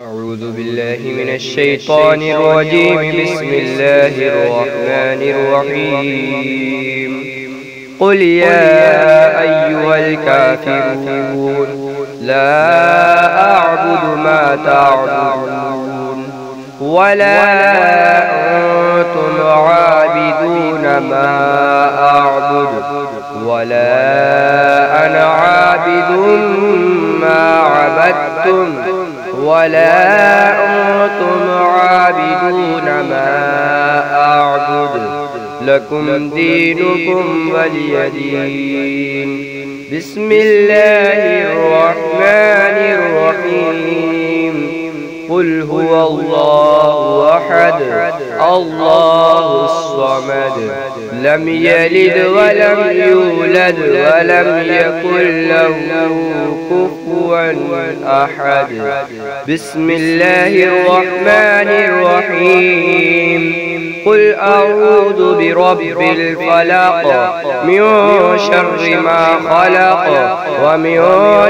أعوذ بالله من الشيطان الرجيم. بسم الله الرحمن الرحيم. قل يا أيها الكافرون لا أعبد ما تعبدون ولا أنتم عابدون ما أعبد ولا أنا عابد ما عبدتم ولا أنتم عابدون ما أعبد لكم دينكم ولي دين. بسم الله الرحمن الرحيم. قل هو الله أحد الله الصمد لم يلد ولم يولد ولم يكن له كفوا أحد. بسم الله الرحمن الرحيم. قل أعوذ برب الفلق من شر ما خلق ومن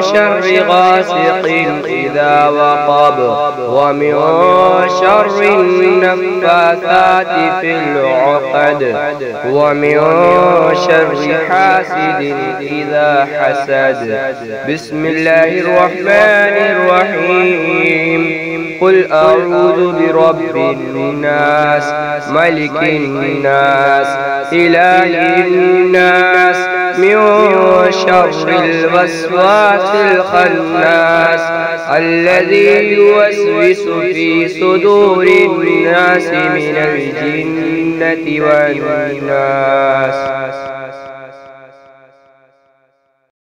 شر غاسق إذا وقب ومن شر النفاثات في العقد ومن شر حاسد إذا حسد. بسم الله الرحمن الرحيم. قل أعوذ برب الناس ملك الناس إله الناس من شر الوسواس الخناس الذي يوسوس في صدور الناس من الجنة والناس.